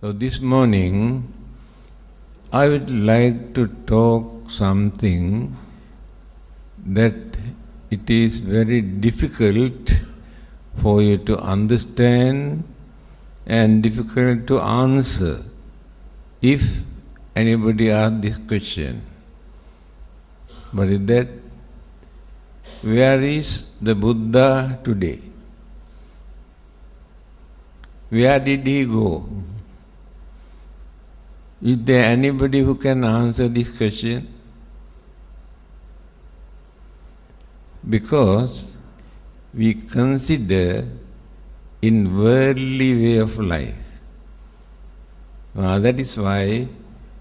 So this morning, I would like to talk something that it is very difficult for you to understand and difficult to answer if anybody asks this question. But is that, where is the Buddha today? Where did he go? Is there anybody who can answer this question? Because we consider in worldly way of life. That is why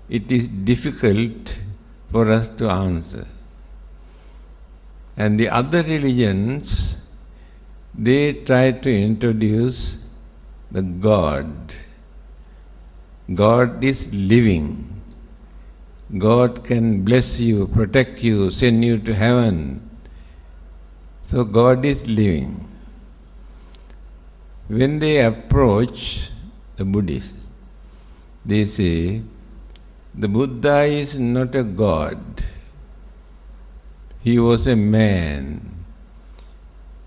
it is difficult for us to answer. And the other religions, they try to introduce the God. God is living. God can bless you, protect you, send you to heaven. So God is living. When they approach the Buddhists, they say, the Buddha is not a God. He was a man.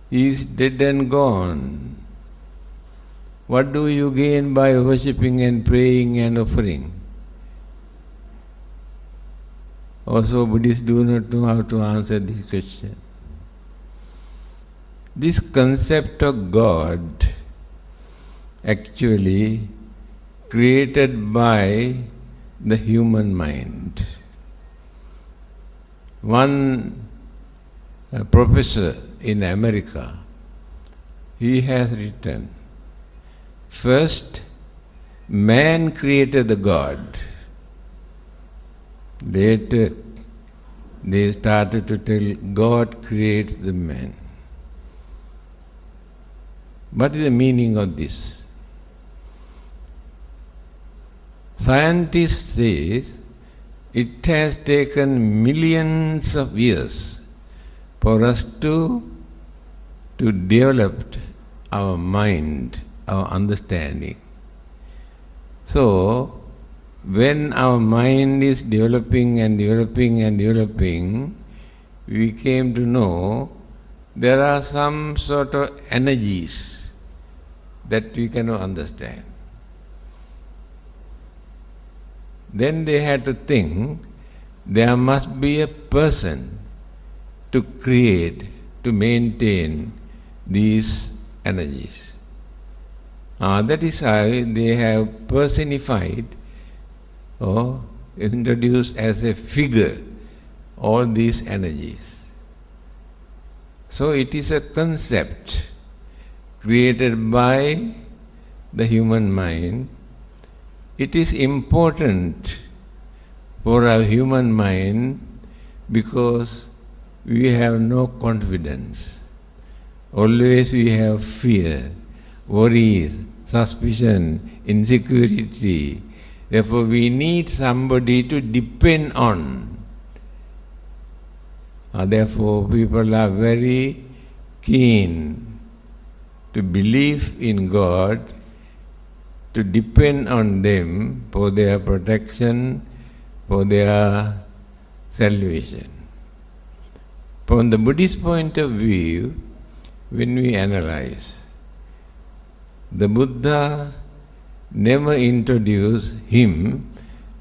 He is dead and gone. What do you gain by worshipping and praying and offering? Also, Buddhists do not know how to answer this question. This concept of God actually created by the human mind. One professor in America, he has written, first, man created the God. Later, they started to tell God creates the man. What is the meaning of this? Scientists say it has taken millions of years for us to develop our mind, our understanding. So, when our mind is developing and developing and developing, we came to know there are some sort of energies that we cannot understand. Then they had to think there must be a person to create, to maintain these energies. That is how they have personified or introduced as a figure all these energies. So it is a concept created by the human mind. It is important for our human mind because we have no confidence. Always we have fear, worries, suspicion, insecurity. Therefore we need somebody to depend on. Therefore people are very keen to believe in God, to depend on them for their protection, for their salvation. From the Buddhist point of view, when we analyze, the Buddha never introduced him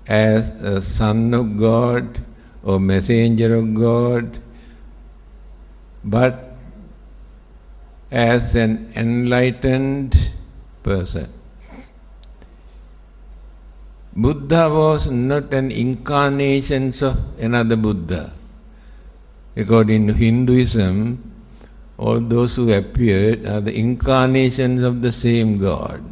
as a son of God or messenger of God, but as an enlightened person. Buddha was not an incarnation of another Buddha. According to Hinduism, all those who appeared are the incarnations of the same God.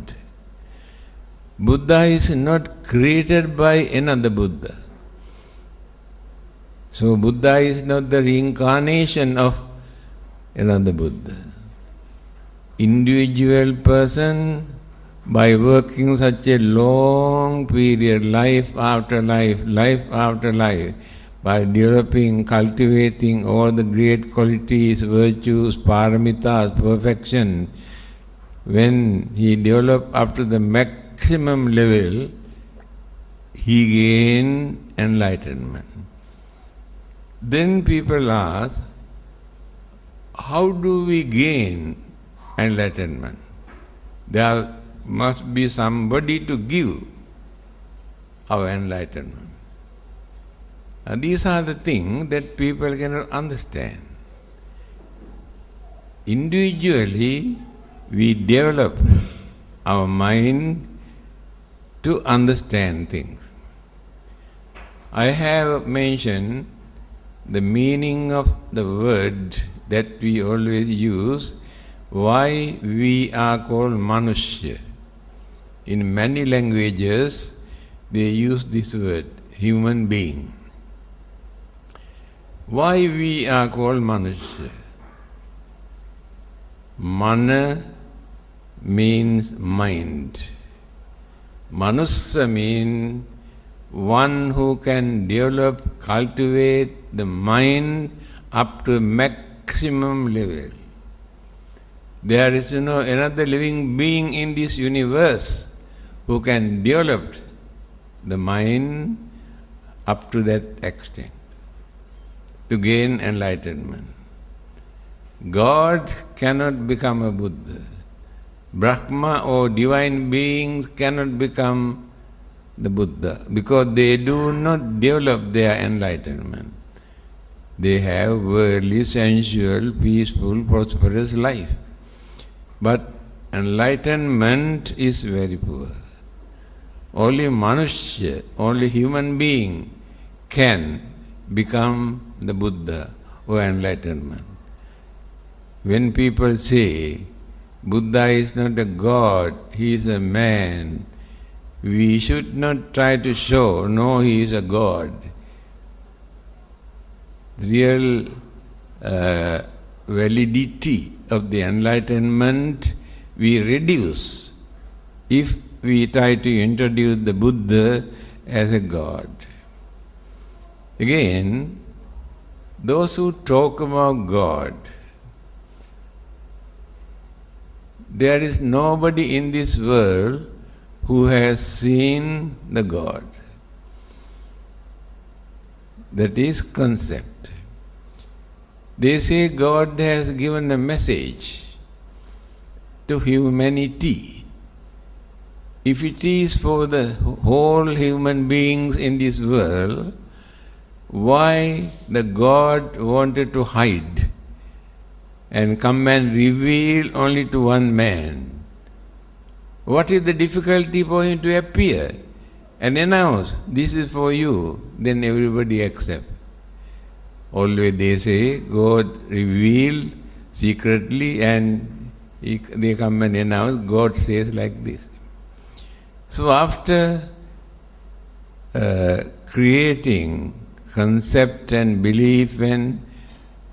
Buddha is not created by another Buddha. So Buddha is not the reincarnation of another Buddha. Individual person, by working such a long period, life after life, by developing, cultivating all the great qualities, virtues, paramitas, perfection, when he developed up to the maximum level, he gained enlightenment. Then people ask, how do we gain enlightenment? There must be somebody to give our enlightenment. And these are the things that people cannot understand. Individually, we develop our mind to understand things. I have mentioned the meaning of the word that we always use, why we are called Manushya. In many languages, they use this word, human being. Why we are called Manushya? Mana means mind. Manushya means one who can develop, cultivate the mind up to a maximum level. There is another living being in this universe who can develop the mind up to that extent to gain enlightenment. God cannot become a Buddha. Brahma or divine beings cannot become the Buddha because they do not develop their enlightenment. They have worldly, sensual, peaceful, prosperous life. But enlightenment is very poor. Only Manushya, only human being can become the Buddha or enlightenment. When people say Buddha is not a god, he is a man, we should not try to show, no, he is a god. Real validity of the enlightenment we reduce if we try to introduce the Buddha as a god. Again, those who talk about God, there is nobody in this world who has seen the God. That is concept. They say God has given a message to humanity. If it is for the whole human beings in this world, why the God wanted to hide and come and reveal only to one man? What is the difficulty for him to appear and announce, this is for you, then everybody accepts. Always they say, God reveal secretly and they come and announce, God says like this. So after creating concept and belief and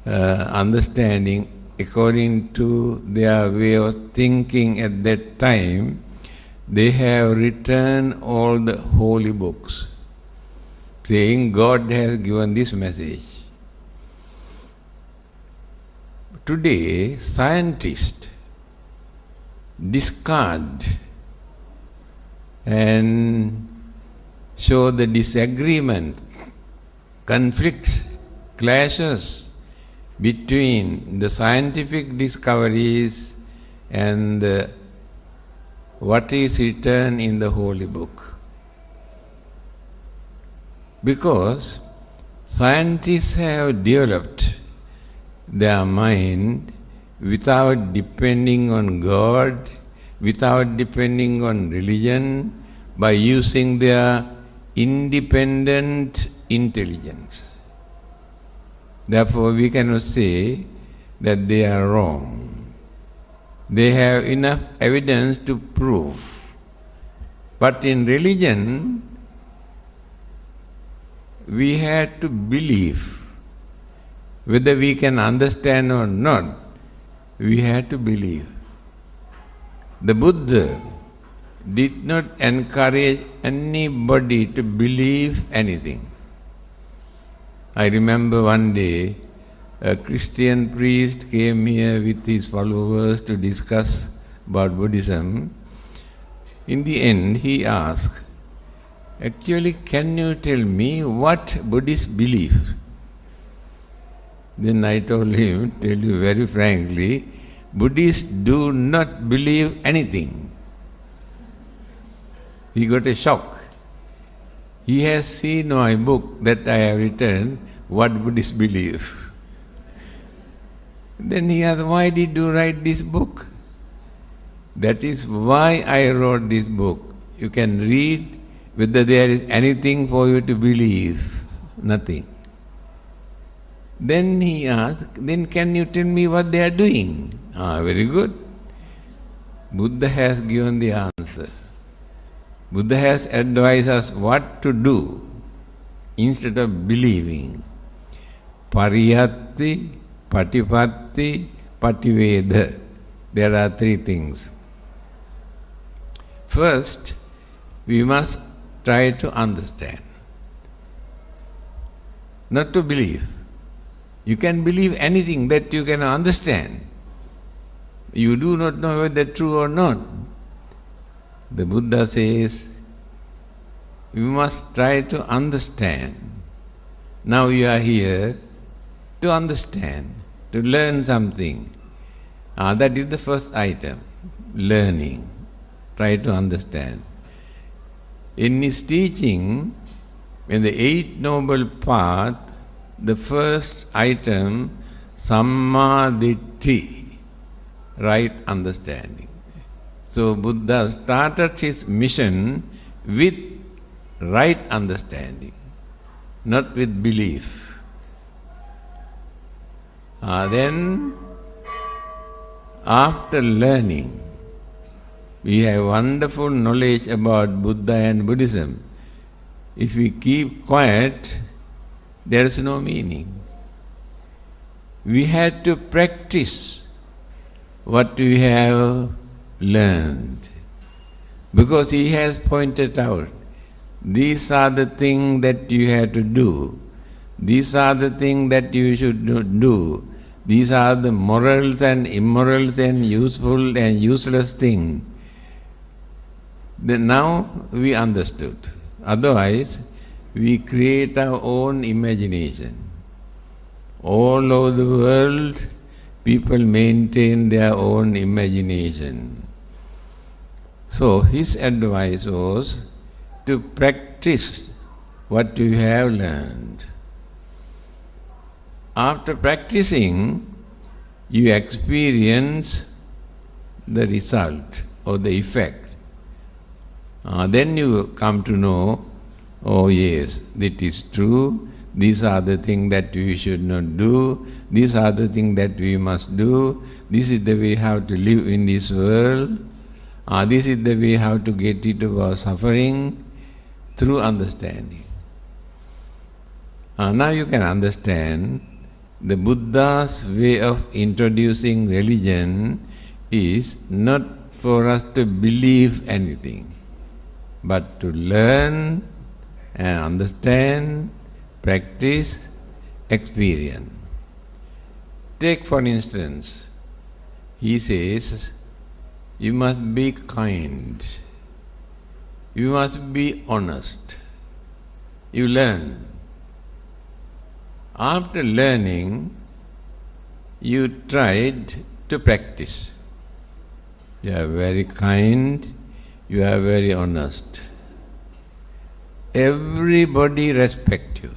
understanding according to their way of thinking at that time, they have written all the holy books, saying God has given this message. Today, scientists discard and show the disagreement, conflicts, clashes between the scientific discoveries and what is written in the holy book. Because scientists have developed their mind without depending on God, without depending on religion, by using their independent intelligence. Therefore, we cannot say that they are wrong. They have enough evidence to prove. But in religion, we had to believe. Whether we can understand or not, we had to believe. The Buddha did not encourage anybody to believe anything. I remember one day, a Christian priest came here with his followers to discuss about Buddhism. In the end, he asked, actually, can you tell me what Buddhists believe? Then I told him, tell you very frankly, Buddhists do not believe anything. He got a shock. He has seen my book that I have written, What Buddhists Believe. Then he asked, why did you write this book? That is why I wrote this book. You can read whether there is anything for you to believe. Nothing. Then he asked, then can you tell me what they are doing? Very good. Buddha has given the answer. Buddha has advised us what to do instead of believing. Pariyatti, patipatti, pativeda. There are three things. First, we must try to understand, not to believe. You can believe anything that you can understand. You do not know whether true or not. The Buddha says, we must try to understand. Now you are here to understand, to learn something. That is the first item, learning. Try to understand. In his teaching, in the Eight Noble Path, the first item, Sammaditthi, right understanding. So Buddha started his mission with right understanding, not with belief. Then, after learning, we have wonderful knowledge about Buddha and Buddhism. If we keep quiet, there is no meaning. We had to practice what we have learned, because he has pointed out, these are the things that you have to do, these are the things that you should not do, these are the morals and immorals and useful and useless things. Then now we understood. Otherwise, we create our own imagination. All over the world, people maintain their own imagination. So his advice was to practice what you have learned. After practicing, you experience the result or the effect. Then you come to know, oh yes, it is true, these are the things that we should not do, these are the things that we must do, this is the way how to live in this world, this is the way how to get rid of our suffering, through understanding. Now you can understand the Buddha's way of introducing religion is not for us to believe anything, but to learn and understand, practice, experience. Take for instance, he says, you must be kind, you must be honest. You learn. After learning, you tried to practice. You are very kind, you are very honest. Everybody respects you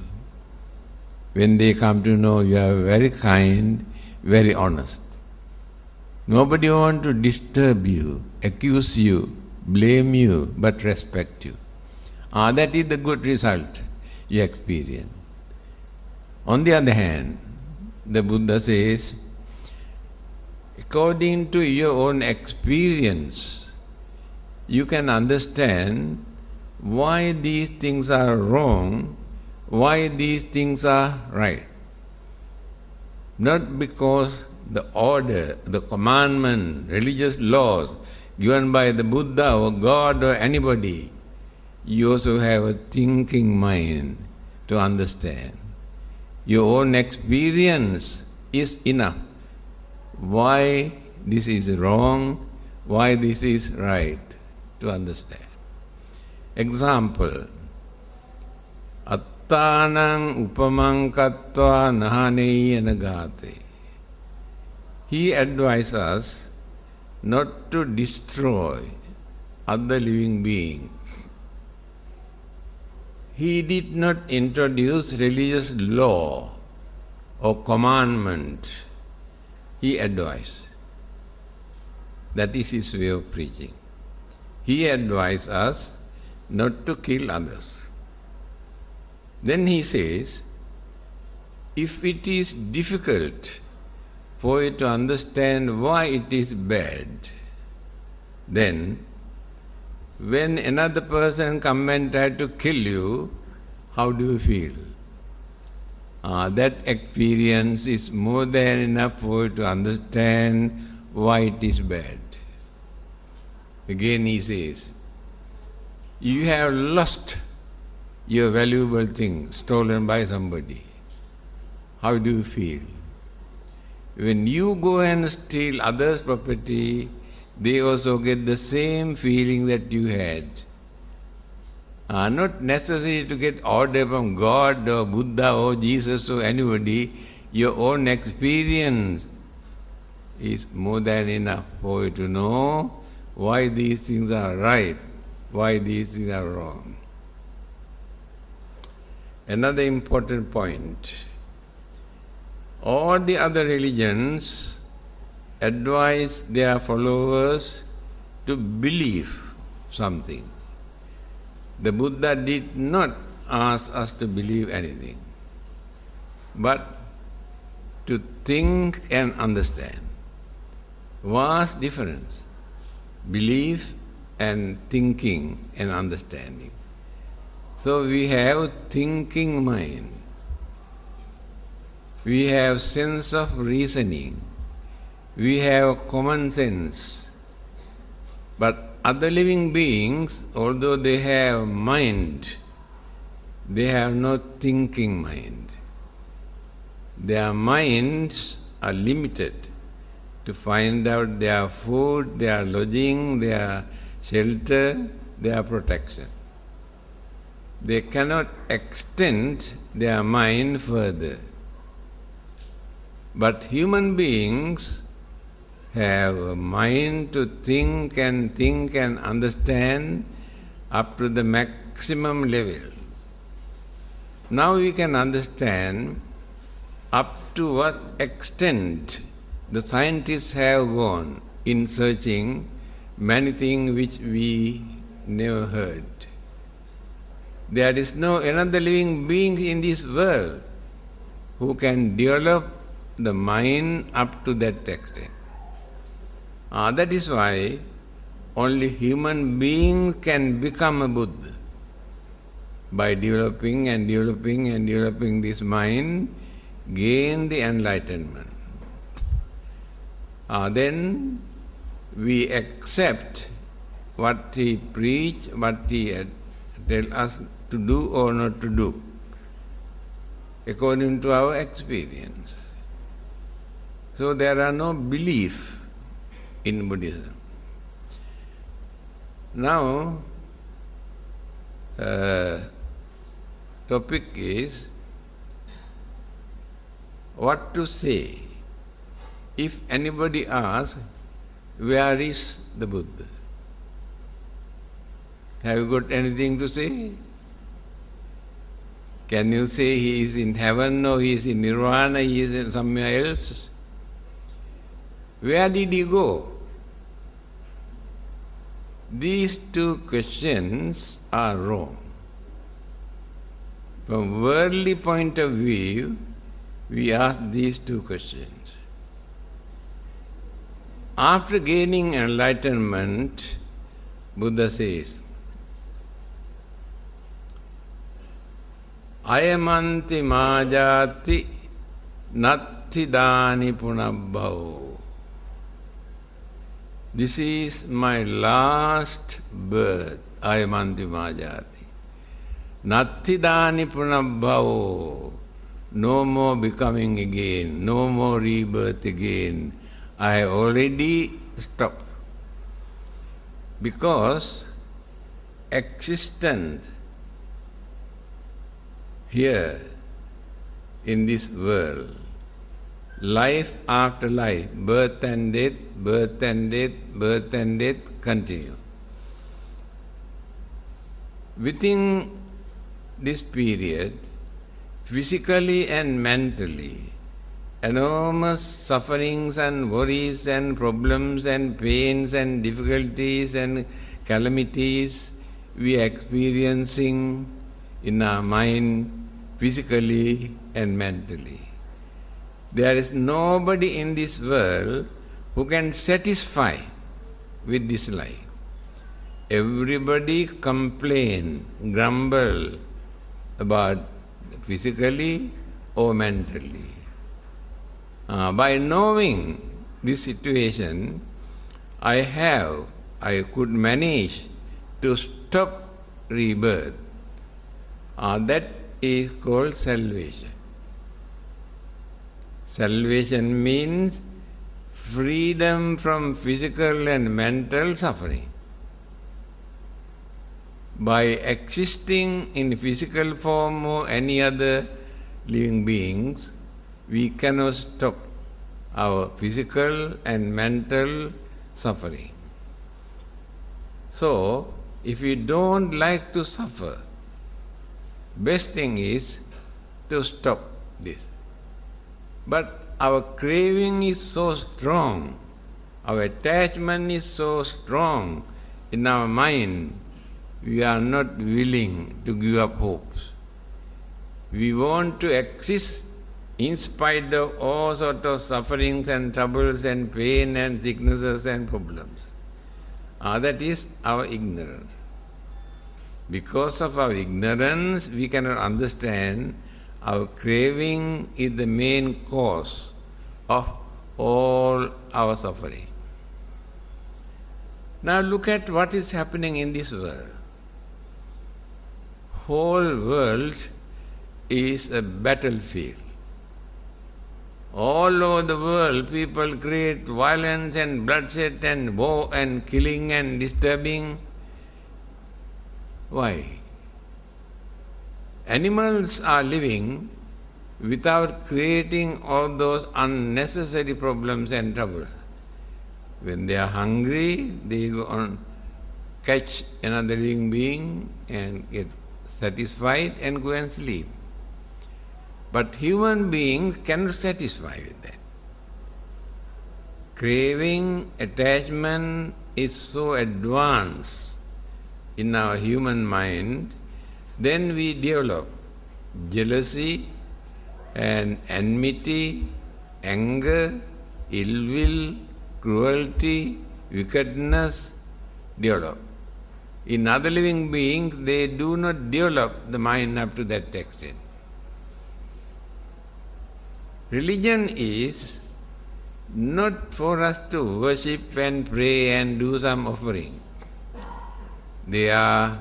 when they come to know you are very kind, very honest. Nobody wants to disturb you, accuse you, blame you, but respect you. That is the good result you experience. On the other hand, the Buddha says, according to your own experience, you can understand why these things are wrong, why these things are right. Not because the order, the commandment, religious laws given by the Buddha or God or anybody, you also have a thinking mind to understand. Your own experience is enough. Why this is wrong, why this is right. to understand. Example, Attanang upamang kattva nahanei anagate. He advises us not to destroy other living beings. He did not introduce religious law or commandment. He advised. That is his way of preaching. He advised us not to kill others. Then he says, if it is difficult for you to understand why it is bad, then when another person comes and tries to kill you, how do you feel? That experience is more than enough for you to understand why it is bad. Again he says, you have lost your valuable thing stolen by somebody. How do you feel? When you go and steal others' property, they also get the same feeling that you had. Not necessary to get order from God or Buddha or Jesus or anybody. Your own experience is more than enough for you to know why these things are right, why these things are wrong. Another important point, all the other religions advise their followers to believe something. The Buddha did not ask us to believe anything, but to think and understand. Vast difference, belief and thinking and understanding. So we have thinking mind, we have sense of reasoning, we have common sense. But other living beings, although they have mind, they have no thinking mind. Their minds are limited to find out their food, their lodging, their shelter, their protection. They cannot extend their mind further. But human beings have a mind to think and understand up to the maximum level. Now we can understand up to what extent the scientists have gone in searching many things which we never heard. There is no another living being in this world who can develop the mind up to that extent. That is why only human beings can become a Buddha. By developing this mind, gain the enlightenment. Then we accept what he preached, what he tell us to do or not to do, according to our experience. So there are no belief in Buddhism. Now, topic is what to say if anybody asks, where is the Buddha? Have you got anything to say? Can you say he is in heaven or he is in nirvana, he is in somewhere else? Where did he go? These two questions are wrong. From worldly point of view, we ask these two questions. After gaining enlightenment, Buddha says, Ayamanti majati nattidani punabbhavo. This is my last birth, Ayamanti majati. Nattidani punabbhavo. No more becoming again, no more rebirth again. I have already stopped. Because existence here in this world, life after life, birth and death, birth and death, birth and death continue. Within this period, physically and mentally, enormous sufferings and worries and problems and pains and difficulties and calamities we are experiencing in our mind, physically and mentally. There is nobody in this world who can satisfy with this life. Everybody complain, grumble about physically or mentally. By knowing this situation, I could manage to stop rebirth. That is called salvation. Salvation means freedom from physical and mental suffering. By existing in physical form or any other living beings, we cannot stop our physical and mental suffering. So, if we don't like to suffer, best thing is to stop this. But our craving is so strong, our attachment is so strong in our mind, we are not willing to give up hopes. We want to exist in spite of all sorts of sufferings and troubles and pain and sicknesses and problems. That is our ignorance. Because of our ignorance, we cannot understand our craving is the main cause of all our suffering. Now look at what is happening in this world. Whole world is a battlefield. All over the world, people create violence and bloodshed and war and killing and disturbing. Why? Animals are living without creating all those unnecessary problems and troubles. When they are hungry, they go on catch another living being and get satisfied and go and sleep. But human beings cannot satisfy with that. Craving, attachment is so advanced in our human mind, then we develop jealousy and enmity, anger, ill will, cruelty, wickedness develop. In other living beings, they do not develop the mind up to that extent. Religion is not for us to worship and pray and do some offering. They are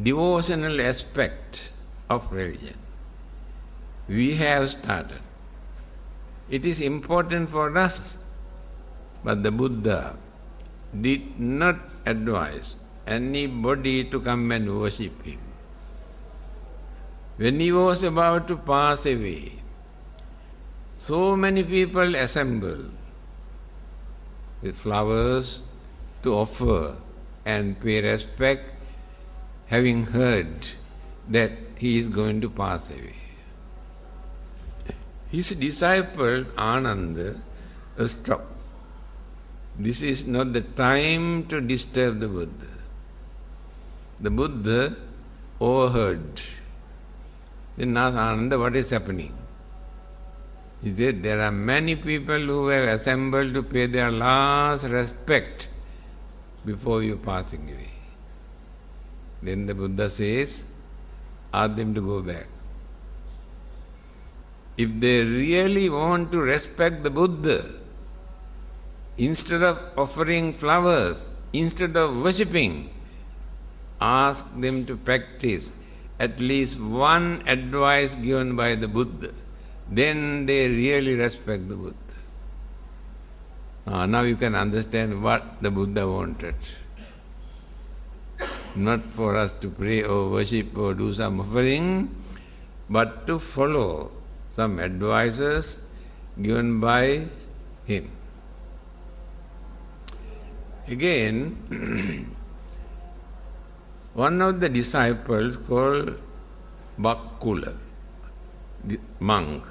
devotional aspect of religion. We have started. It is important for us, but the Buddha did not advise anybody to come and worship him. When he was about to pass away, so many people assembled with flowers to offer and pay respect, having heard that he is going to pass away. His disciple Ananda stopped. This is not the time to disturb the Buddha. The Buddha overheard. Then asked Ananda, what is happening? He said, there are many people who have assembled to pay their last respect before you passing away. Then the Buddha says, ask them to go back. If they really want to respect the Buddha, instead of offering flowers, instead of worshipping, ask them to practice at least one advice given by the Buddha. Then they really respect the Buddha. Now you can understand what the Buddha wanted. not for us to pray or worship or do some offering, but to follow some advices given by him. Again, one of the disciples called Bakkula, the monk,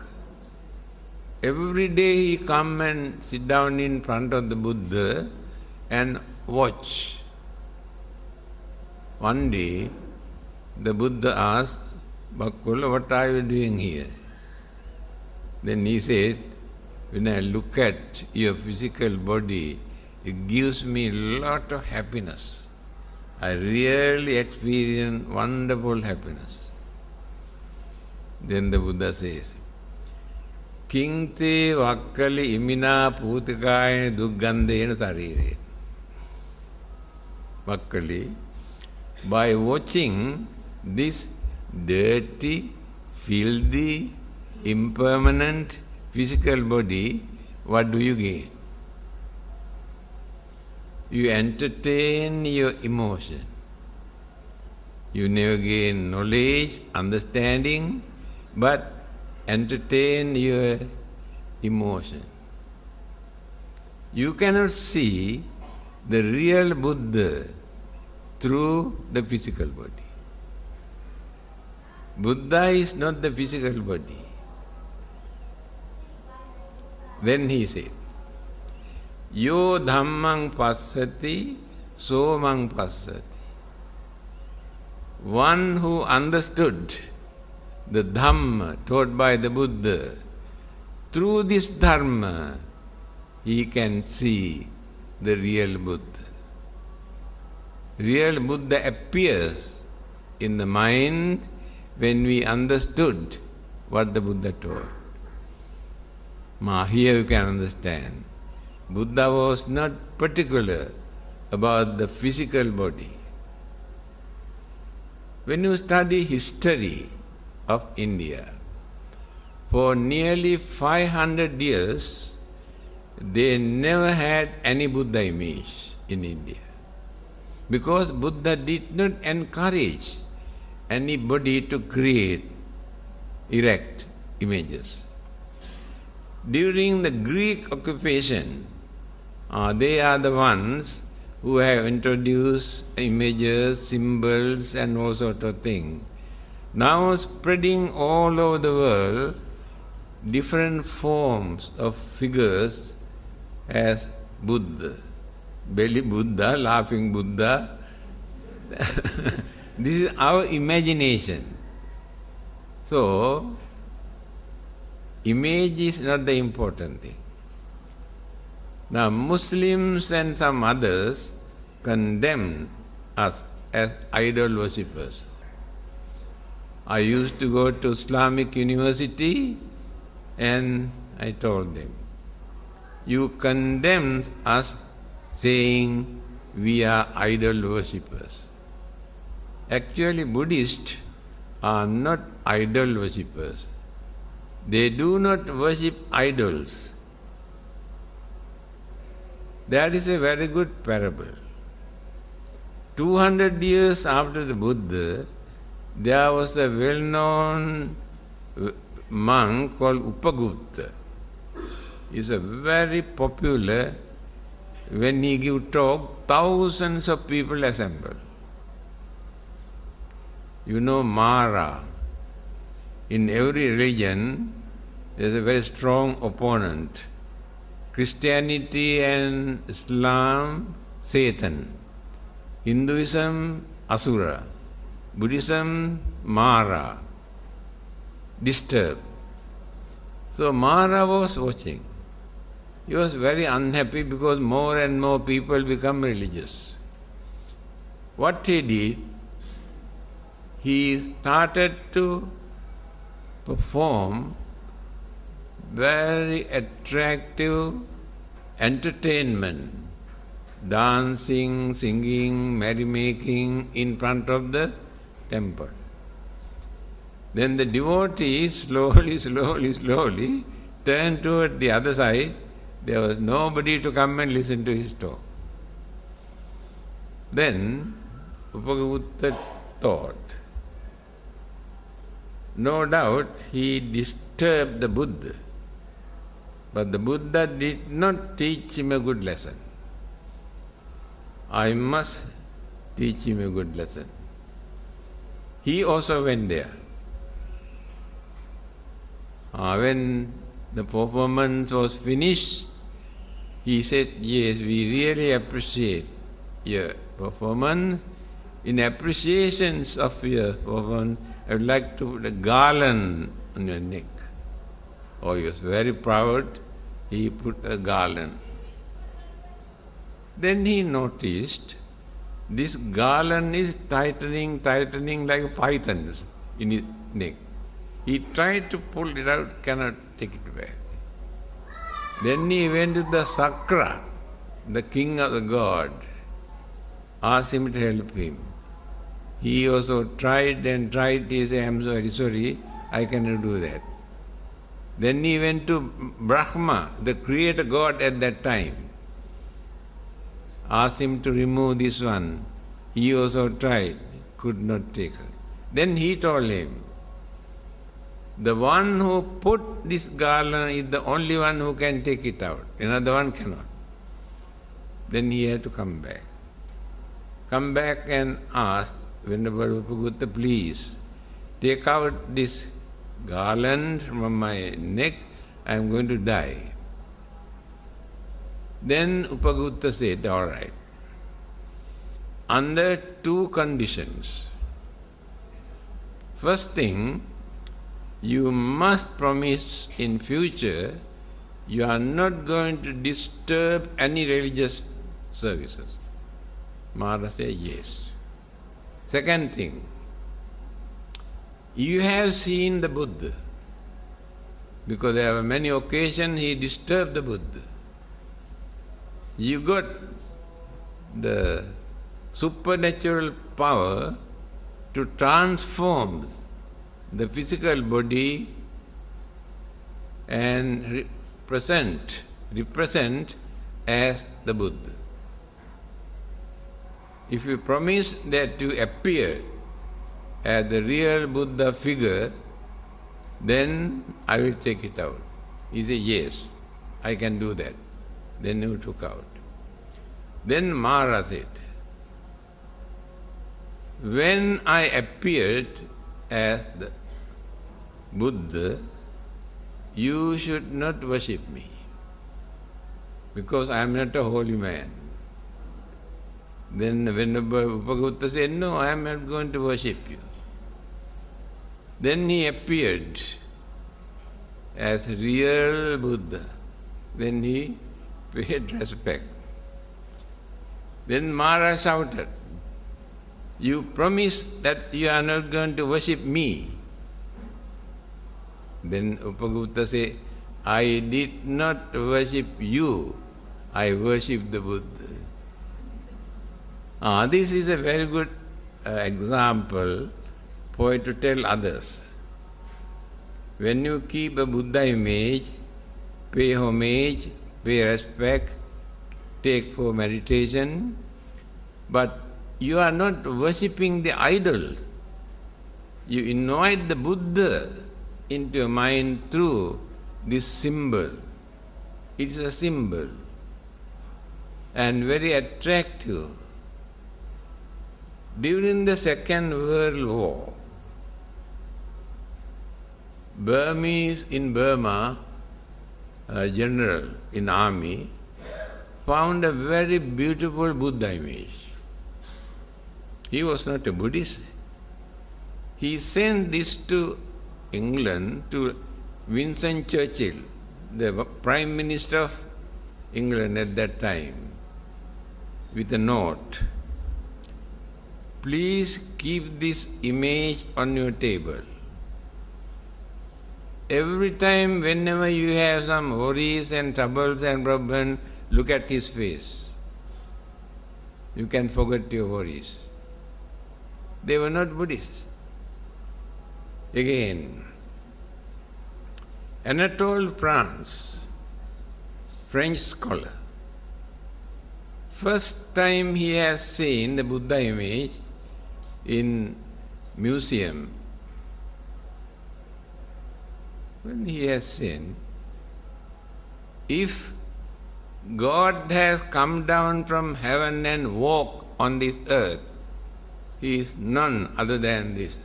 every day he come and sit down in front of the Buddha and watch. One day, the Buddha asked, Bakkula, what are you doing here? Then he said, when I look at your physical body, it gives me a lot of happiness. I really experience wonderful happiness. Then the Buddha says, Kingte vakkali imina putikaya duggandena sarire. Vakkali, by watching this dirty, filthy, impermanent physical body, what do you gain? You entertain your emotion. You never gain knowledge, understanding, but entertain your emotion. You cannot see the real Buddha through the physical body. Buddha is not the physical body. Then he said, Yo dhammang passati, so mang passati. One who understood the Dhamma taught by the Buddha, through this Dharma, he can see the real Buddha. Real Buddha appears in the mind when we understood what the Buddha taught. Here you can understand. Buddha was not particular about the physical body. When you study history of India, for nearly 500 years, they never had any Buddha image in India. Because Buddha did not encourage anybody to erect images. During the Greek occupation, they are the ones who have introduced images, symbols and all sorts of things. Now spreading all over the world different forms of figures as Buddha. Belly Buddha, laughing Buddha. This is our imagination. So, image is not the important thing. Now, Muslims and some others condemn us as idol worshippers. I used to go to Islamic University and I told them, you condemn us saying we are idol worshippers. Actually, Buddhists are not idol worshippers. They do not worship idols. That is a very good parable. 200 years after the Buddha, there was a well-known monk called Upagupta. He is a very popular. When he give talk, thousands of people assemble. You know Mara. In every religion, there is a very strong opponent. Christianity and Islam, Satan. Hinduism, Asura. Buddhism, Mara. Disturbed. So Mara was watching. He was very unhappy because more and more people become religious. What he did, he started to perform very attractive entertainment, dancing, singing, merrymaking in front of the temple. Then the devotees slowly turned toward the other side. There was nobody to come and listen to his talk. Then Upagutta thought. No doubt he disturbed the Buddha, but the Buddha did not teach him a good lesson. I must teach him a good lesson. He also went there. When the performance was finished, he said, yes, we really appreciate your performance. In appreciations of your performance, I would like to put a garland on your neck. Oh, he was very proud. He put a garland. Then he noticed this garland is tightening like a python's in his neck. He tried to pull it out, cannot take it back. Then he went to the Sakra, the king of the god, asked him to help him. He also tried and tried. He said, I'm very sorry, I cannot do that. Then he went to Brahma, the creator god at that time, asked him to remove this one. He also tried, could not take it. Then he told him, the one who put this garland is the only one who can take it out. Another one cannot. Then he had to come back. Come back and ask, Venerable Upagutta, please take out this garland from my neck, I am going to die. Then Upagutta said, all right, under two conditions. First thing, you must promise in future you are not going to disturb any religious services. Maharaj said, yes. Second thing, you have seen the Buddha, because there were many occasions he disturbed the Buddha. You got the supernatural power to transform the physical body and represent as the Buddha. If you promise that you appear as the real Buddha figure, then I will take it out. He said, yes, I can do that. Then he took out. Then Maharaj said, when I appeared as the Buddha, you should not worship me, because I am not a holy man. Then Venerable Upagutta said, no, I am not going to worship you. Then he appeared as real Buddha. Then he paid respect. Then Maharaj shouted, you promise that you are not going to worship me. Then Upagutta said, I did not worship you, I worship the Buddha. This is a very good example for you to tell others. When you keep a Buddha image, pay homage, pay respect, take for meditation, but you are not worshipping the idols. You invite the Buddha into your mind through this symbol. It is a symbol and very attractive. During the Second World War, Burmese in Burma, a general in army, found a very beautiful Buddha image. He was not a Buddhist. He sent this to England, to Winston Churchill, the Prime Minister of England at that time, with a note. Please keep this image on your table. Every time, whenever you have some worries and troubles and problems, look at his face. You can forget your worries. They were not Buddhists. Again, Anatole France, French scholar, first time he has seen the Buddha image, in museum, when he has seen, if God has come down from heaven and walked on this earth, he is none other than this.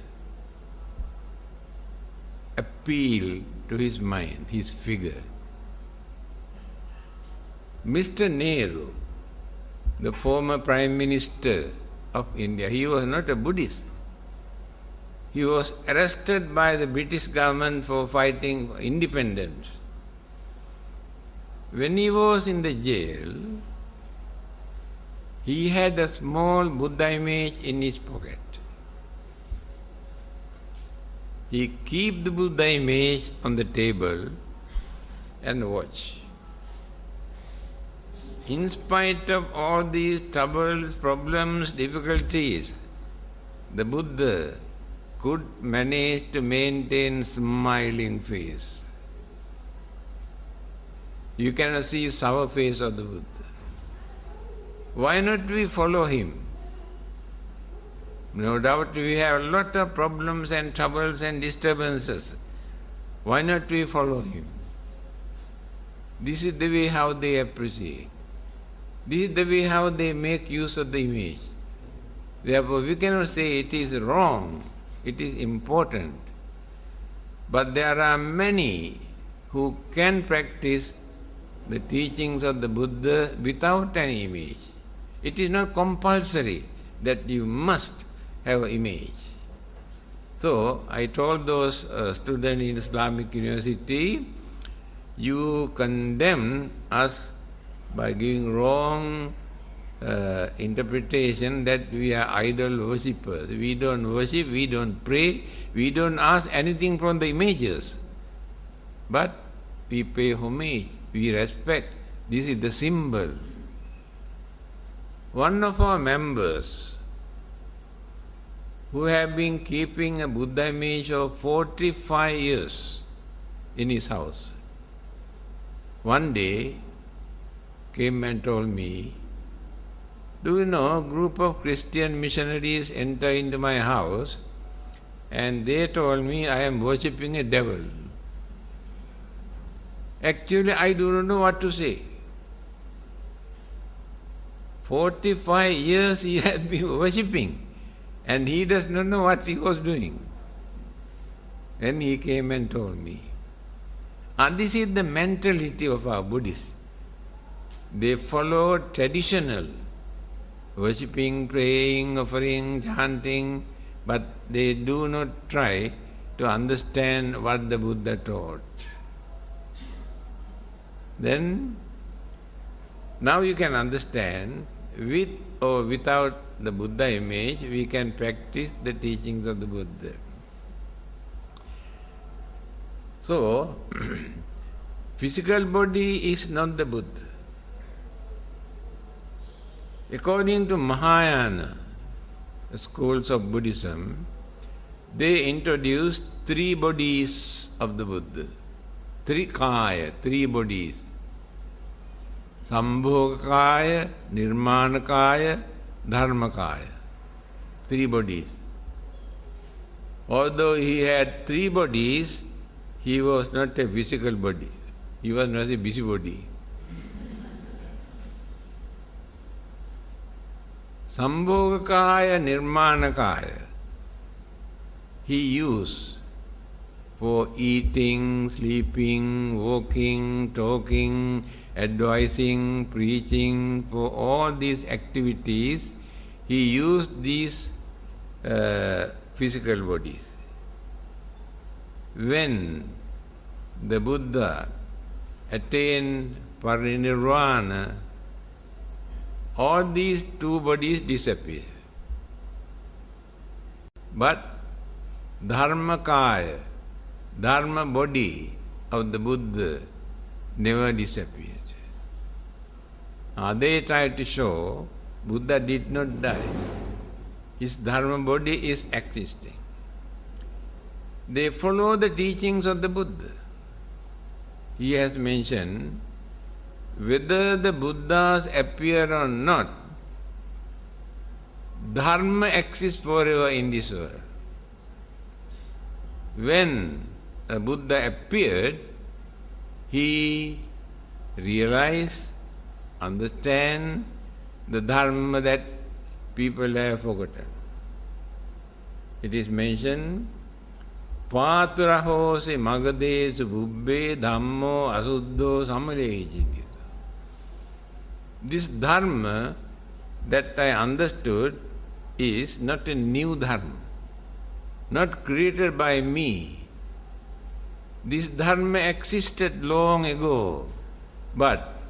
Appeal to his mind, his figure. Mr. Nehru, the former Prime Minister of India, he was not a Buddhist. He was arrested by the British government for fighting for independence. When he was in the jail, he had a small Buddha image in his pocket. He keep the Buddha image on the table and watch. In spite of all these troubles, problems, difficulties, the Buddha could manage to maintain smiling face. You cannot see sour face of the Buddha. Why not we follow him? No doubt we have a lot of problems and troubles and disturbances. Why not we follow him? This is the way how they appreciate. This is the way how they make use of the image. Therefore, we cannot say it is wrong, it is important. But there are many who can practice the teachings of the Buddha without any image. It is not compulsory that you must have an image. So, I told those students in Islamic University, you condemn us by giving wrong interpretation that we are idol worshippers. We don't worship, we don't pray, we don't ask anything from the images. But we pay homage, we respect. This is the symbol. One of our members who have been keeping a Buddha image of 45 years in his house, one day came and told me, do you know, a group of Christian missionaries enter into my house and they told me I am worshipping a devil. Actually, I do not know what to say. 45 years he had been worshipping and he does not know what he was doing. Then he came and told me. And this is the mentality of our Buddhists. They follow traditional worshipping, praying, offering, chanting, but they do not try to understand what the Buddha taught. Then, now you can understand, with or without the Buddha image, we can practice the teachings of the Buddha. So, physical body is not the Buddha. According to Mahayana, the schools of Buddhism, they introduced 3 bodies of the Buddha. 3 kaya, 3 bodies. Sambhoga kaya, Nirmana kaya, Dharma kaya. 3 bodies. Although he had 3 bodies, he was not a physical body. He was not a busybody. Sambhoga kaya, Nirmana kaya, he used for eating, sleeping, walking, talking, advising, preaching, for all these activities, he used these physical bodies. When the Buddha attained parinirvana, all these 2 bodies disappear. But Dharmakaya, Dharma body of the Buddha never disappeared. They tried to show Buddha did not die. His Dharma body is existing. They follow the teachings of the Buddha. He has mentioned, whether the Buddhas appear or not, Dharma exists forever in this world. When a Buddha appeared, he realized, understand the Dharma that people have forgotten. It is mentioned, Pāturahose magadesu bubbe dhammo asuddho samalejikita. This Dharma that I understood is not a new Dharma, not created by me. This Dharma existed long ago, but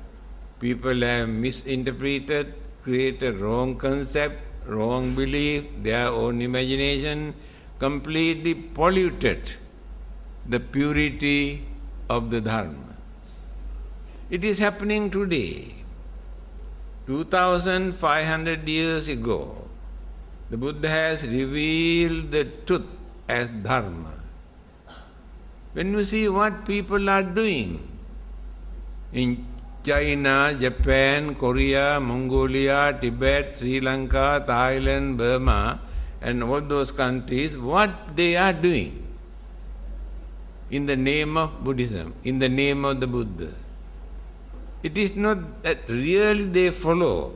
people have misinterpreted, created wrong concept, wrong belief, their own imagination, completely polluted the purity of the Dharma. It is happening today. 2500 years ago, the Buddha has revealed the truth as Dharma. When you see what people are doing in China, Japan, Korea, Mongolia, Tibet, Sri Lanka, Thailand, Burma, and all those countries, what they are doing in the name of Buddhism, in the name of the Buddha. It is not that really they follow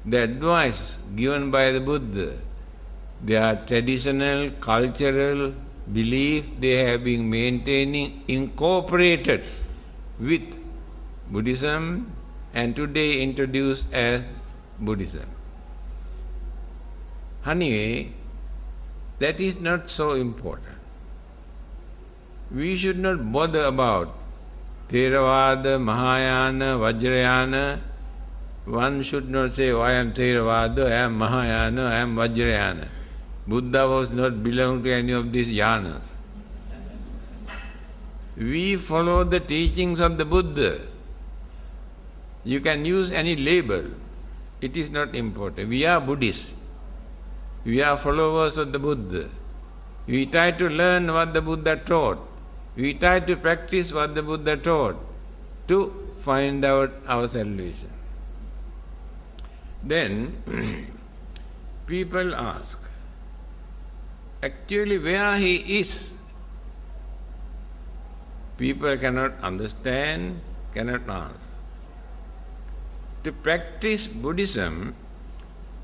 the advice given by the Buddha. Their traditional, cultural belief they have been maintaining, incorporated with Buddhism, and today introduced as Buddhism. Anyway, that is not so important. We should not bother about Theravada, Mahayana, Vajrayana. One should not say, oh, I am Theravada, I am Mahayana, I am Vajrayana. Buddha was not belong to any of these yanas. We follow the teachings of the Buddha. You can use any label. It is not important. We are Buddhists. We are followers of the Buddha. We try to learn what the Buddha taught. We try to practice what the Buddha taught to find out our salvation. Then people ask, actually where he is? People cannot understand, cannot answer. To practice Buddhism,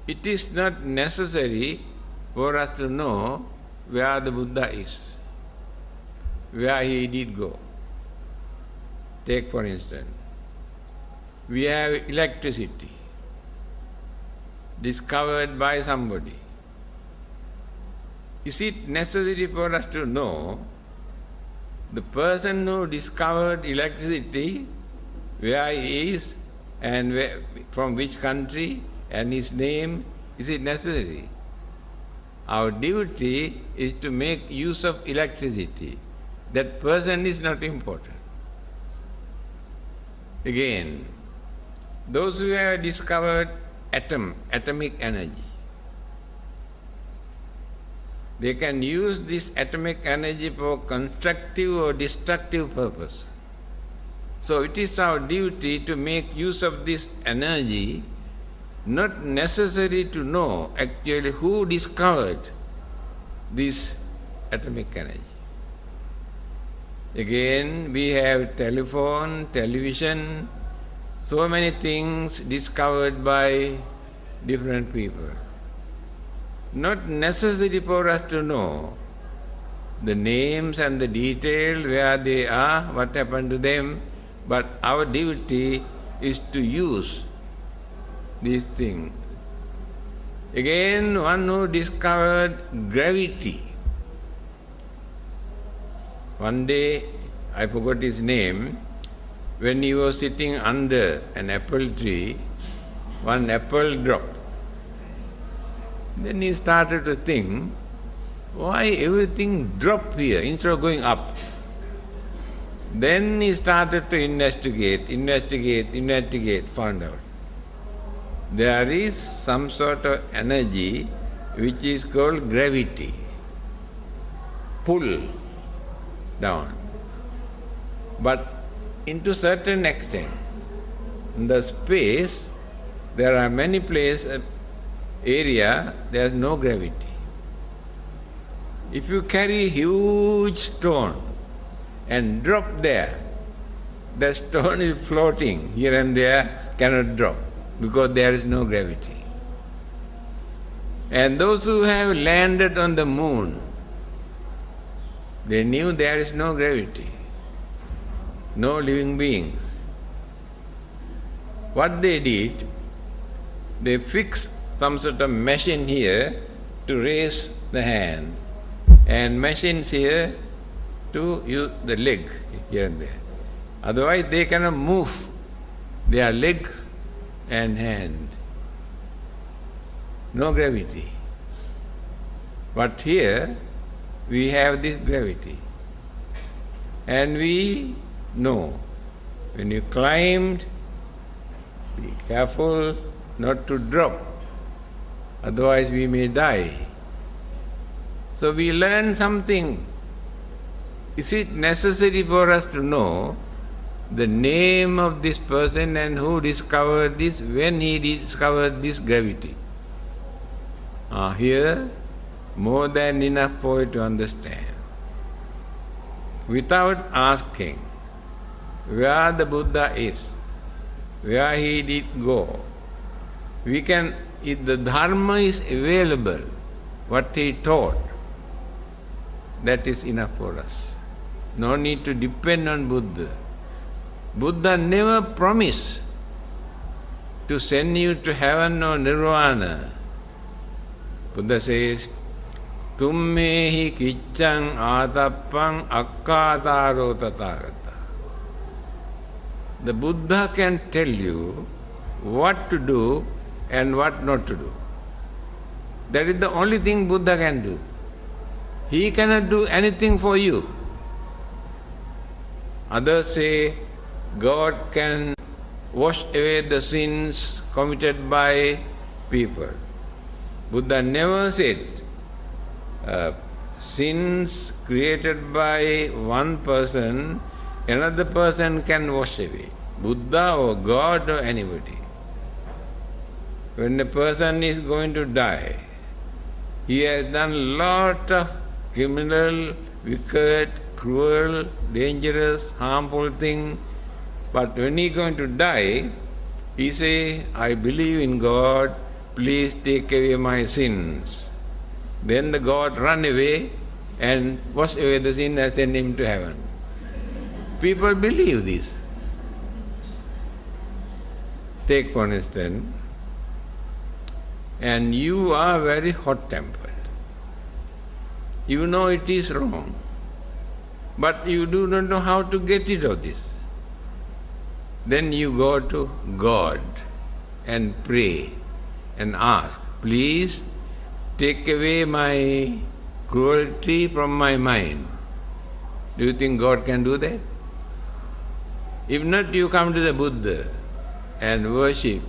it is not necessary for us to know where the Buddha is, where he did go. Take for instance, we have electricity discovered by somebody. Is it necessary for us to know the person who discovered electricity, where he is and from which country and his name? Is it necessary? Our duty is to make use of electricity. That person is not important. Again, those who have discovered atomic energy, they can use this atomic energy for constructive or destructive purpose. So it is our duty to make use of this energy, not necessary to know actually who discovered this atomic energy. Again, we have telephone, television, so many things discovered by different people. Not necessary for us to know the names and the details, where they are, what happened to them, but our duty is to use these things. Again, one who discovered gravity. One day, I forgot his name, when he was sitting under an apple tree, one apple dropped. Then he started to think, why everything drop here instead of going up? Then he started to investigate, found out. There is some sort of energy which is called gravity, pull down. But into certain extent, in the space, there are many places area, there is no gravity. If you carry huge stone and drop there, the stone is floating here and there, cannot drop, because there is no gravity. And those who have landed on the moon, they knew there is no gravity, no living beings. What they did, they fixed some sort of machine here to raise the hand, and machines here to use the leg here and there. Otherwise they cannot move their legs and hand. No gravity. But here we have this gravity. And we know, when you climbed, be careful not to drop, otherwise we may die. So we learn something. Is it necessary for us to know the name of this person and who discovered this, when he discovered this gravity? Here, more than enough for you to understand. Without asking where the Buddha is, where he did go, we can, if the Dharma is available, what he taught, that is enough for us. No need to depend on Buddha. Buddha never promised to send you to heaven or nirvana. Buddha says, Tummehi kiccang atappang akkataro tathagata. The Buddha can tell you what to do and what not to do. That is the only thing Buddha can do. He cannot do anything for you. Others say God can wash away the sins committed by people. Buddha never said sins created by one person, another person can wash away. Buddha or God or anybody. When a person is going to die, he has done a lot of criminal, wicked, cruel, dangerous, harmful thing. But when he is going to die, he say, I believe in God, please take away my sins. Then the God run away and wash away the sin and send him to heaven. People believe this. Take for instance, and you are very hot-tempered. You know it is wrong, but you do not know how to get rid of this. Then you go to God and pray and ask, please take away my cruelty from my mind. Do you think God can do that? If not, you come to the Buddha and worship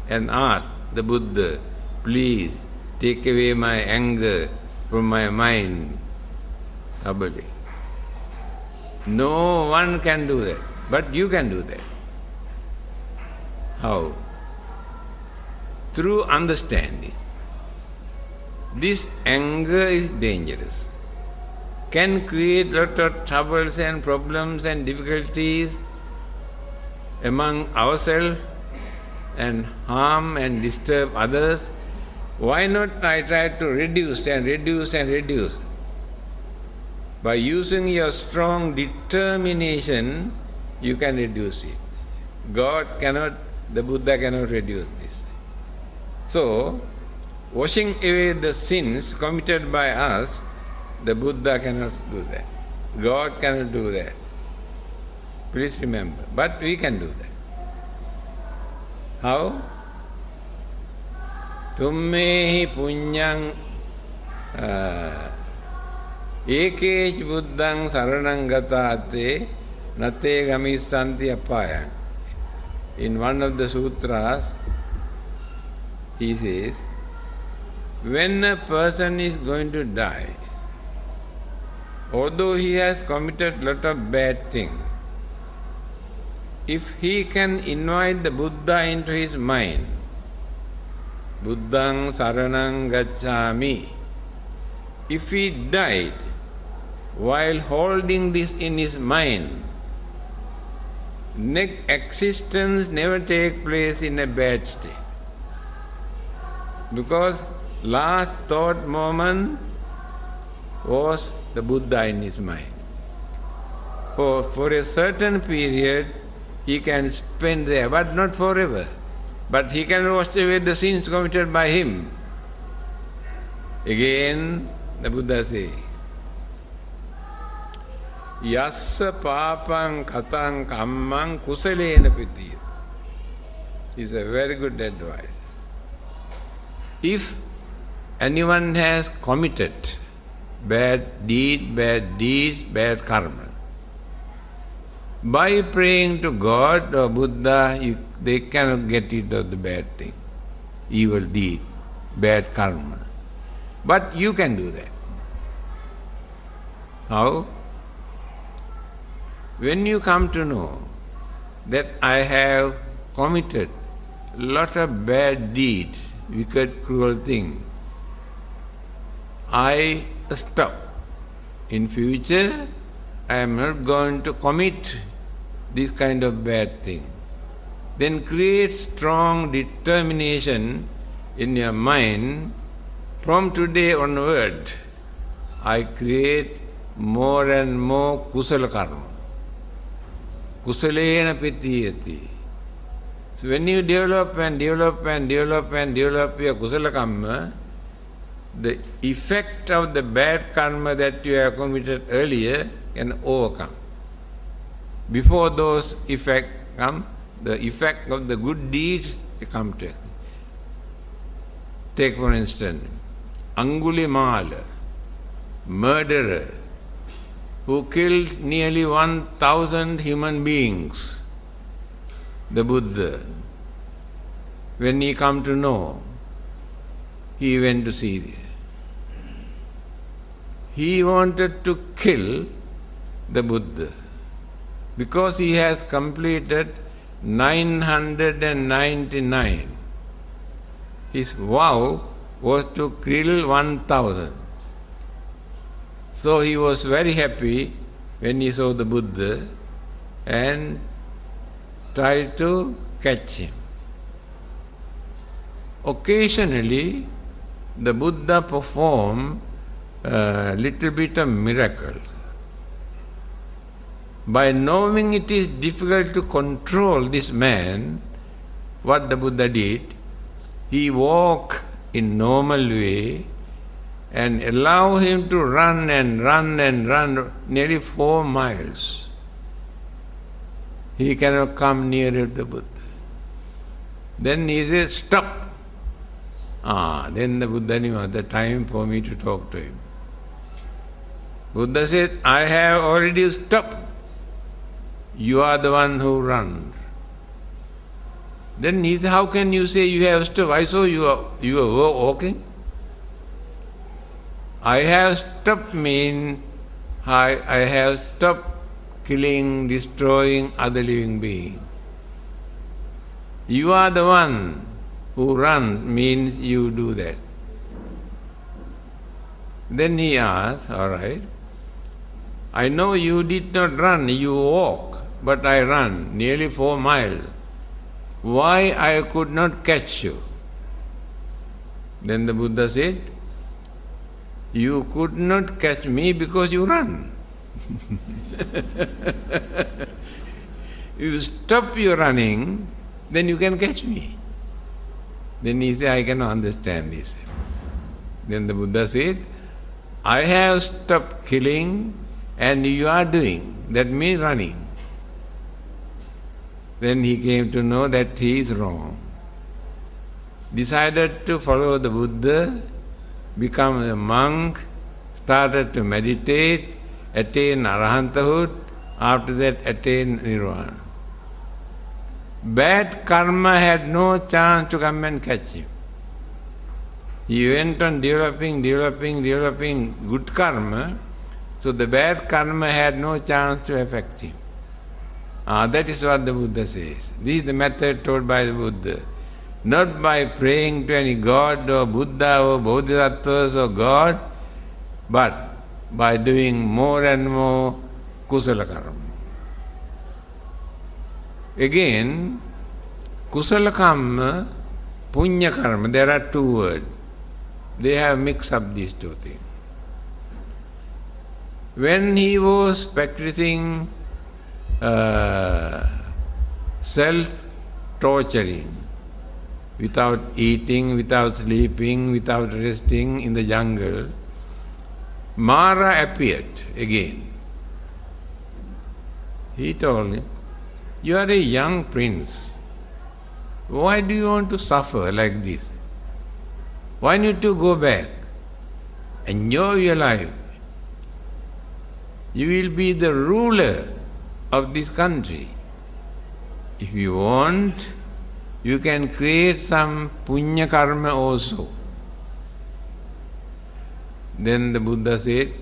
and ask the Buddha, please take away my anger from my mind. Abadi. No one can do that, but you can do that. How? Through understanding. This anger is dangerous, can create lot of troubles and problems and difficulties among ourselves and harm and disturb others. Why not I try to reduce and reduce and reduce? By using your strong determination, you can reduce it. God cannot, the Buddha cannot reduce this. So, washing away the sins committed by us, the Buddha cannot do that. God cannot do that. Please remember. But we can do that. How? Tummehi punyang ekech buddhang saranang gatate nate gamissanti appayang. In one of the sutras, he says, when a person is going to die, although he has committed lot of bad things, if he can invite the Buddha into his mind Buddhang saranang gacchami. If he died while holding this in his mind, next existence never takes place in a bad state. Because last thought moment was the Buddha in his mind. For a certain period he can spend there, but not forever. But he can wash away the sins committed by him. Again, the Buddha says, Yassa papang katang kammang kusalena piti. It's a very good advice. If anyone has committed bad deeds, bad karma, by praying to God or Buddha, they cannot get rid of the bad thing, evil deed, bad karma. But you can do that. How? When you come to know that I have committed a lot of bad deeds, wicked, cruel things, I stop. In future, I am not going to commit this kind of bad thing. Then create strong determination in your mind. From today onward, I create more and more kusala karma. Kusalena pitiyati. So when you develop your kusala karma, the effect of the bad karma that you have committed earlier can overcome. Before those effects come, the effect of the good deeds come to us. Take for instance, Angulimala, murderer, who killed nearly 1,000 human beings. The Buddha, when he come to know, he went to Syria. He wanted to kill the Buddha because he has completed 999. His vow was to kill 1,000. So he was very happy when he saw the Buddha and tried to catch him. Occasionally, the Buddha performed a little bit of miracle. By knowing it is difficult to control this man, what the Buddha did, he walked in normal way and allow him to run nearly 4 miles. He cannot come nearer the Buddha. Then he said, stop. Then the Buddha knew the time for me to talk to him. Buddha said, I have already stopped. You are the one who runs. Then he said, how can you say you have stopped? I saw you were walking. I have stopped means I have stopped killing, destroying other living beings. You are the one who runs means you do that. Then he asked, all right, I know you did not run, you walk, but I run nearly 4 miles. Why I could not catch you? Then the Buddha said, you could not catch me because you run. If you stop your running, then you can catch me. Then he said, I cannot understand this. Then the Buddha said, I have stopped killing and you are doing. That means running. Then he came to know that he is wrong. Decided to follow the Buddha, become a monk, started to meditate, attain arahanthood, after that attain nirvana. Bad karma had no chance to come and catch him. He went on developing good karma, so the bad karma had no chance to affect him. That is what the Buddha says. This is the method taught by the Buddha. not by praying to any god or Buddha or Bodhisattvas or God, but by doing more and more kusala karma. Again, kusala karma, punya karma, there are two words. They have mixed up these two things. When he was practicing self-torturing, without eating, without sleeping, without resting in the jungle, Mara appeared again. He told him, "You are a young prince. Why do you want to suffer like this? Why need to go back? Enjoy your life. You will be the ruler of this country. If you want, you can create some punya karma also." Then the Buddha said,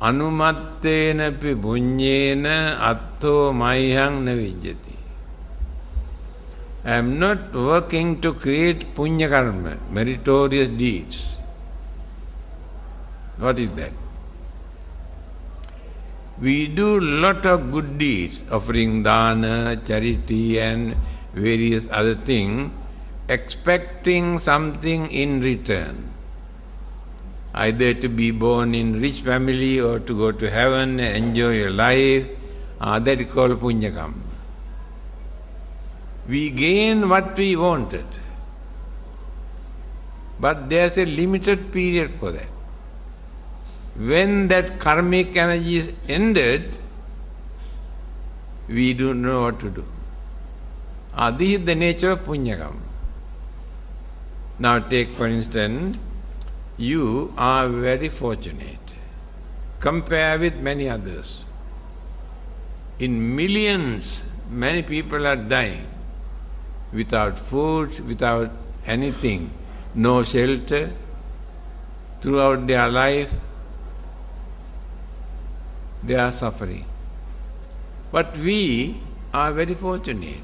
"Anumattena pi punyena atto maihang na vijjati." I am not working to create punya karma, meritorious deeds. What is that? We do lot of good deeds, offering dana, charity and various other things, expecting something in return. Either to be born in rich family or to go to heaven and enjoy your life, that is called punya karma. We gain what we wanted, but there's a limited period for that. When that karmic energy is ended, we don't know what to do. This is the nature of punya karma. Now take for instance, you are very fortunate. Compare with many others. In millions, many people are dying without food, without anything, no shelter throughout their life. They are suffering. But we are very fortunate.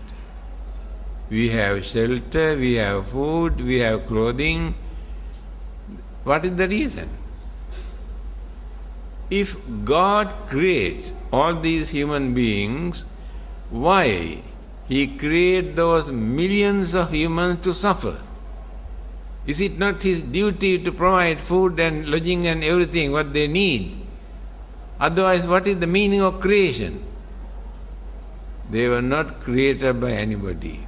We have shelter, we have food, we have clothing. What is the reason? If God creates all these human beings, why He created those millions of humans to suffer? Is it not His duty to provide food and lodging and everything what they need? Otherwise, what is the meaning of creation? They were not created by anybody.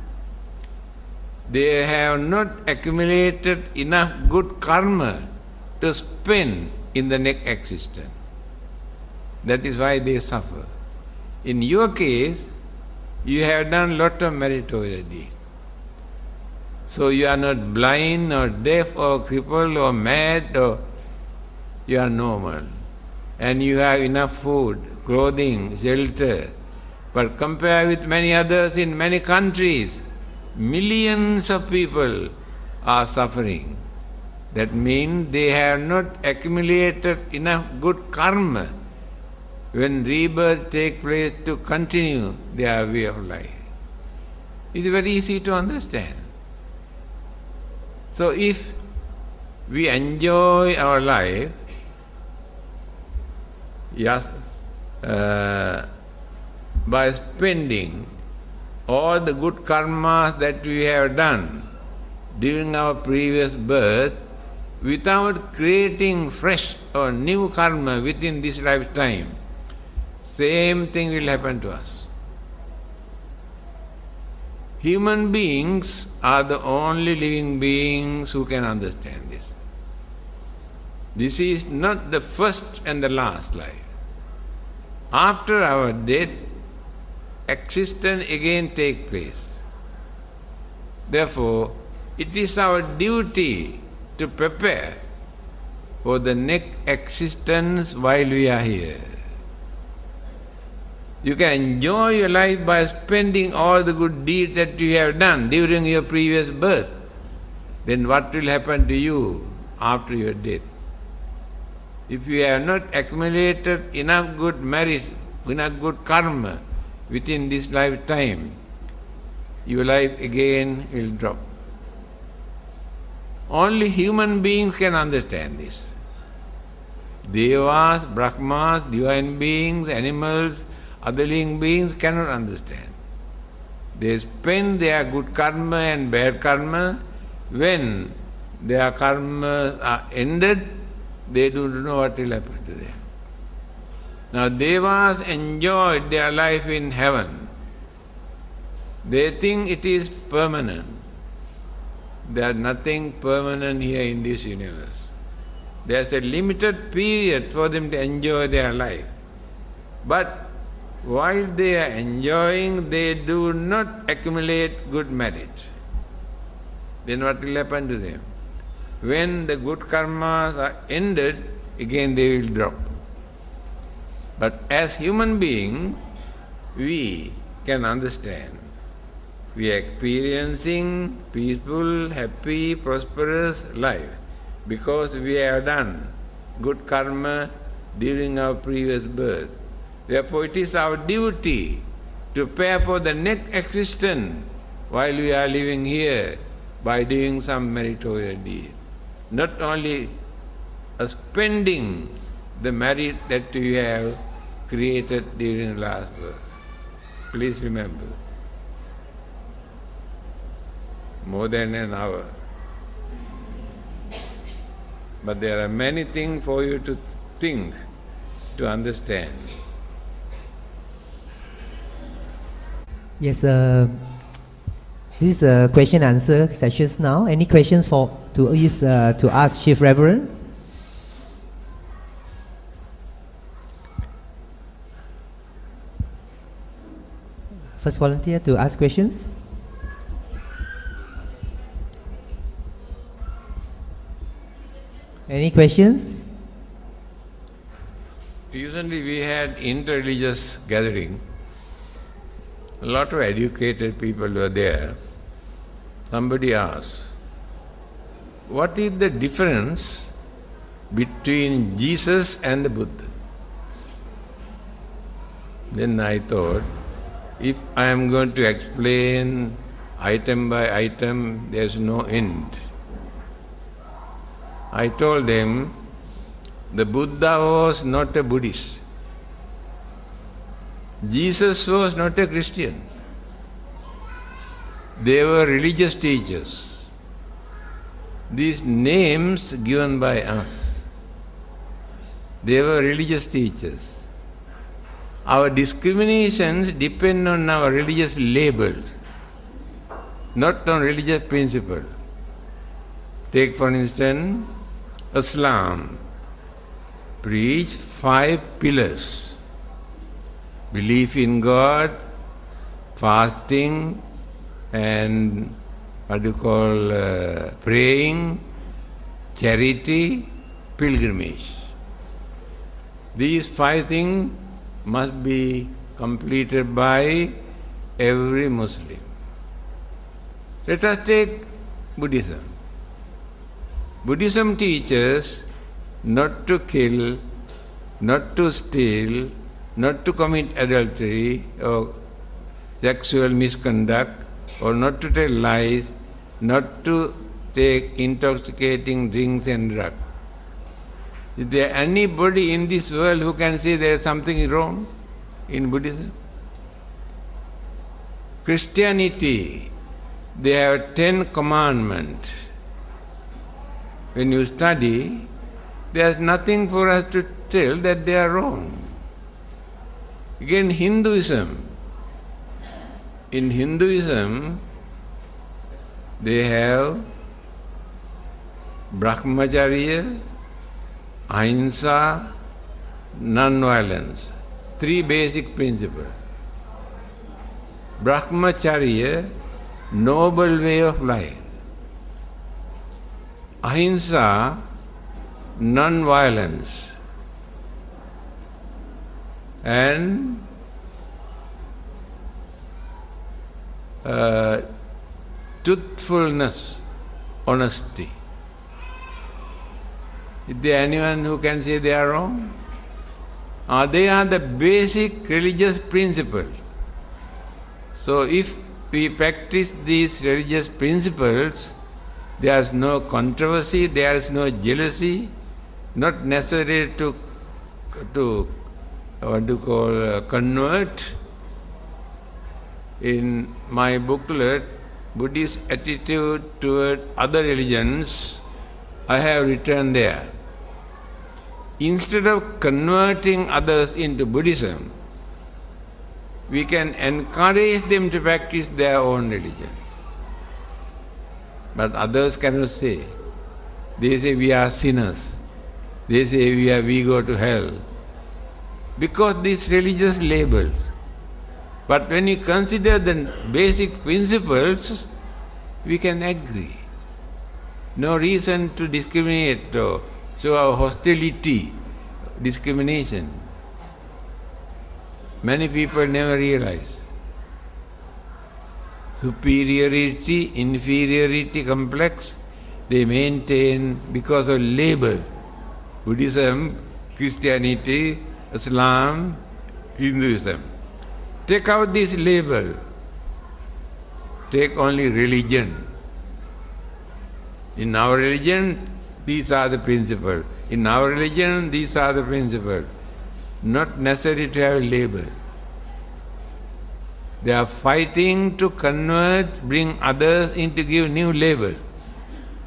They have not accumulated enough good karma to spend in the next existence. That is why they suffer. In your case, you have done lot of meritorious deeds. So you are not blind or deaf or crippled or mad, or you are normal. And you have enough food, clothing, shelter. But compare with many others in many countries, millions of people are suffering. That means they have not accumulated enough good karma when rebirth takes place to continue their way of life. It's very easy to understand. So if we enjoy our life, yes, by spending all the good karma that we have done during our previous birth, without creating fresh or new karma within this lifetime, same thing will happen to us. Human beings are the only living beings who can understand this. This is not the first and the last life. After our death, existence again takes place. Therefore, it is our duty to prepare for the next existence while we are here. You can enjoy your life by spending all the good deeds that you have done during your previous birth. Then what will happen to you after your death? If you have not accumulated enough good merit, enough good karma within this lifetime, your life again will drop. Only human beings can understand this. Devas, Brahmas, divine beings, animals, other living beings cannot understand. They spend their good karma and bad karma. When their karma are ended, they don't know what will happen to them. Now Devas enjoyed their life in heaven. They think it is permanent. There is nothing permanent here in this universe. There is a limited period for them to enjoy their life. But while they are enjoying, they do not accumulate good merit. Then what will happen to them? When the good karmas are ended, again they will drop. But as human beings, we can understand. We are experiencing peaceful, happy, prosperous life because we have done good karma during our previous birth. Therefore, it is our duty to prepare for the next existence while we are living here by doing some meritorious deed. Not only spending the merit that we have created during the last birth. Please remember. More than an hour. But there are many things for you to think, to understand. Yes, this is a question answer sessions now. Any questions to ask Chief Reverend? First volunteer to ask questions. Any questions? Recently we had interreligious gathering. A lot of educated people were there. Somebody asked, what is the difference between Jesus and the Buddha? Then I thought, if I am going to explain item by item, there is no end. I told them, the Buddha was not a Buddhist. Jesus was not a Christian. They were religious teachers. These names given by us, they were religious teachers. Our discriminations depend on our religious labels, not on religious principles. Take for instance, Islam preach 5 pillars: belief in God, fasting, and praying, charity, pilgrimage. These 5 things must be completed by every Muslim. Let us take Buddhism. Buddhism teaches not to kill, not to steal, not to commit adultery or sexual misconduct, or not to tell lies, not to take intoxicating drinks and drugs. Is there anybody in this world who can say there is something wrong in Buddhism? Christianity, they have 10 commandments. When you study, there is nothing for us to tell that they are wrong. Again, Hinduism. In Hinduism, they have Brahmacharya, Ahimsa, non-violence. 3 basic principles. Brahmacharya, noble way of life. Ahimsa, non-violence. And truthfulness, honesty. Is there anyone who can say they are wrong? They are the basic religious principles. So if we practice these religious principles, There is no controversy, there is no jealousy, not necessary to convert. In my booklet, Buddhist attitude toward other religions, I have written there. Instead of converting others into Buddhism, we can encourage them to practice their own religion. But others cannot say. They say we are sinners. They say we go to hell. Because these religious labels. But when you consider the basic principles, we can agree. No reason to discriminate or show our hostility, discrimination. Many people never realize. Superiority, inferiority complex, they maintain because of label. Buddhism, Christianity, Islam, Hinduism. Take out this label. Take only religion. In our religion, these are the principles. In our religion, these are the principles. Not necessary to have a label. They are fighting to convert, bring others into give new label.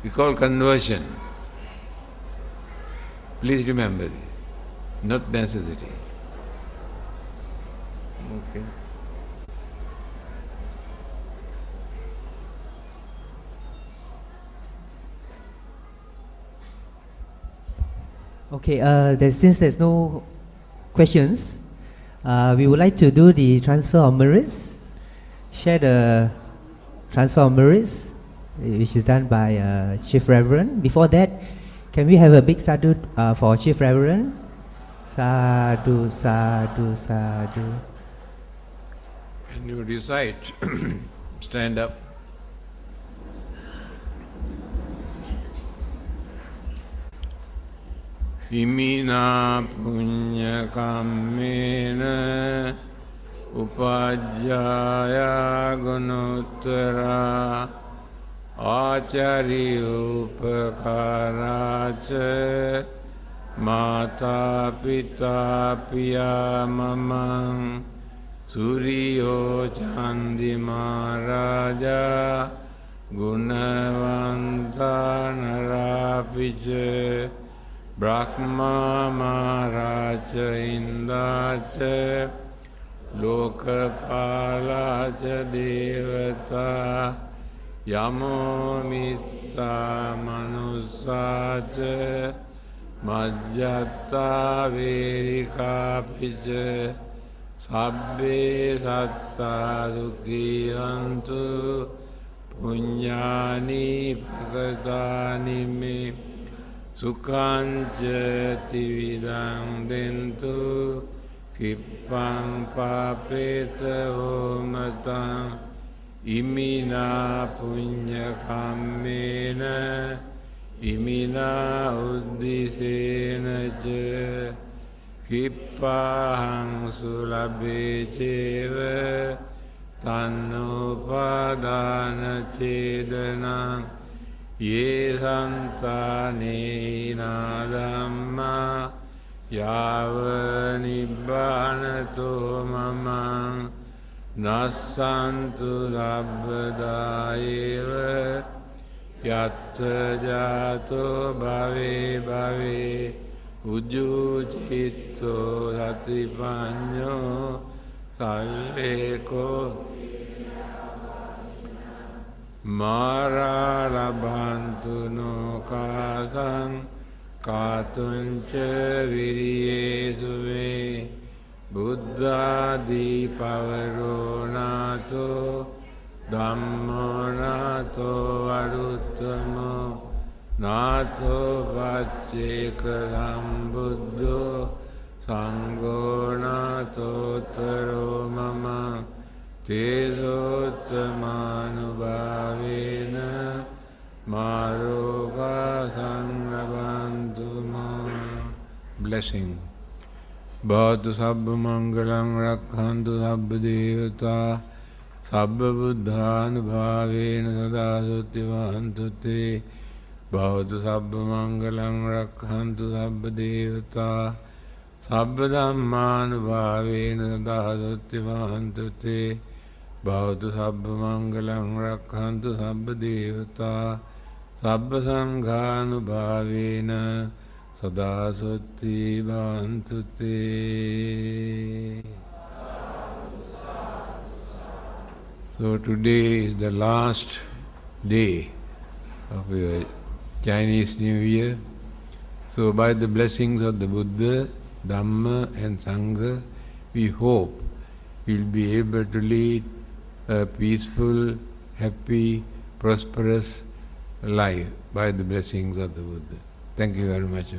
It's called conversion. Please remember this. Not necessary. Okay. Okay, since there's no questions, we would like to do the transfer of merits, share the transfer of merits, which is done by Chief Reverend. Before that, can we have a big sadhu for Chief Reverend? Sadhu, sadhu, sadhu. Can you recite? Stand up. Imina punya kammena upajjaya gunottara acari upakaraca mata pita piya mamang Suriyo Chandi Maharaja Gunavanta Narapice Brahma Maharaja Indaca Lokapalaca Devata Yamo Mitta Manusaca Majjata Verikapice Sabbe satta sukhivantu punyani pakatani me sukhanca tividang dentu kippang papeta homatang imina punya kammena imina uddisena ca Kippahang sulabhe ceva tannupadana cedanang ye santane dhamma yava nibbanato mamang nassantu sabbadaeva yatta jato bhave bhave Uju citto satipanyo salleko mararabhantu no kasang katunca viriye suve buddha di pavaro nato dhammo nato varuttamo Nato pacceka sambuddho sangho nato taro mama tesottamanubhavena maroka sangrabantu. Blessing. Bhavatu sabba mangalang rakhantu sabba devata Sabba buddhanubhavena sada suttivantu te bhavatu sabba mangalang rakhantu sabba devata sabba dhammanubhavena sada suttivantu te bhavatu sabba mangalang rakhantu sabba devata sabba sanghanubhavena sada suttivantu te. So today is the last day of your Chinese New Year. So by the blessings of the Buddha, Dhamma and Sangha, we hope we'll be able to lead a peaceful, happy, prosperous life by the blessings of the Buddha. Thank you very much.